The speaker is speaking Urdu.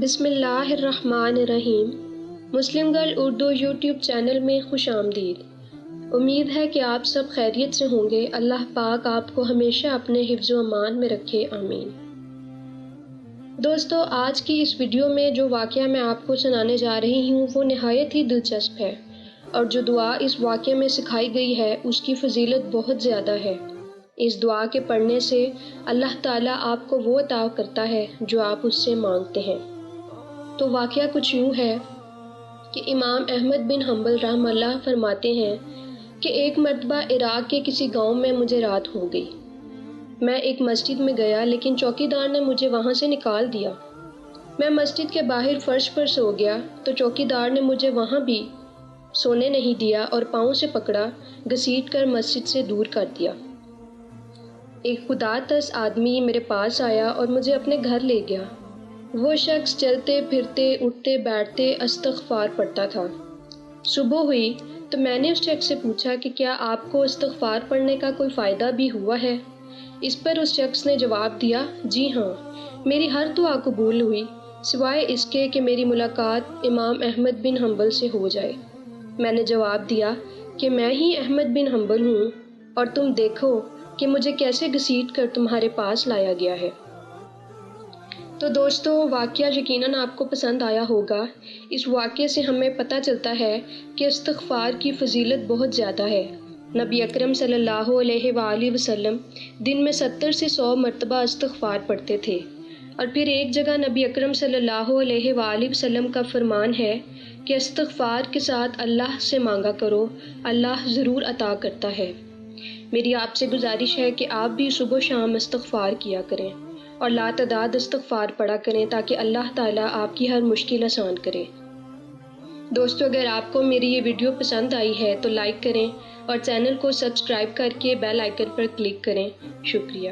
بسم اللہ الرحمن الرحیم۔ مسلم گرل اردو یوٹیوب چینل میں خوش آمدید۔ امید ہے کہ آپ سب خیریت سے ہوں گے۔ اللہ پاک آپ کو ہمیشہ اپنے حفظ و امان میں رکھے، آمین۔ دوستو، آج کی اس ویڈیو میں جو واقعہ میں آپ کو سنانے جا رہی ہوں وہ نہایت ہی دلچسپ ہے، اور جو دعا اس واقعے میں سکھائی گئی ہے اس کی فضیلت بہت زیادہ ہے۔ اس دعا کے پڑھنے سے اللہ تعالیٰ آپ کو وہ عطا کرتا ہے جو آپ اس سے مانگتے ہیں۔ تو واقعہ کچھ یوں ہے کہ امام احمد بن حنبل رحمہ اللہ فرماتے ہیں کہ ایک مرتبہ عراق کے کسی گاؤں میں مجھے رات ہو گئی۔ میں ایک مسجد میں گیا لیکن چوکیدار نے مجھے وہاں سے نکال دیا۔ میں مسجد کے باہر فرش پر سو گیا تو چوکیدار نے مجھے وہاں بھی سونے نہیں دیا اور پاؤں سے پکڑا، گھسیٹ کر مسجد سے دور کر دیا۔ ایک خدا ترس آدمی میرے پاس آیا اور مجھے اپنے گھر لے گیا۔ وہ شخص چلتے پھرتے اٹھتے بیٹھتے استغفار پڑھتا تھا۔ صبح ہوئی تو میں نے اس شخص سے پوچھا کہ کیا آپ کو استغفار پڑھنے کا کوئی فائدہ بھی ہوا ہے؟ اس پر اس شخص نے جواب دیا، جی ہاں، میری ہر دعا قبول ہوئی سوائے اس کے کہ میری ملاقات امام احمد بن حنبل سے ہو جائے۔ میں نے جواب دیا کہ میں ہی احمد بن حنبل ہوں، اور تم دیکھو کہ مجھے کیسے گھسیٹ کر تمہارے پاس لایا گیا ہے۔ تو دوستو، واقعہ یقیناً آپ کو پسند آیا ہوگا۔ اس واقعے سے ہمیں پتہ چلتا ہے کہ استغفار کی فضیلت بہت زیادہ ہے۔ نبی اکرم صلی اللہ علیہ وآلہ وسلم دن میں 70 سے 100 مرتبہ استغفار پڑھتے تھے، اور پھر ایک جگہ نبی اکرم صلی اللہ علیہ وآلہ وسلم کا فرمان ہے کہ استغفار کے ساتھ اللہ سے مانگا کرو، اللہ ضرور عطا کرتا ہے۔ میری آپ سے گزارش ہے کہ آپ بھی صبح و شام استغفار کیا کریں اور لاتعداد استغفار پڑھا کریں تاکہ اللہ تعالیٰ آپ کی ہر مشکل آسان کرے۔ دوستو، اگر آپ کو میری یہ ویڈیو پسند آئی ہے تو لائک کریں اور چینل کو سبسکرائب کر کے بیل آئیکن پر کلک کریں۔ شکریہ۔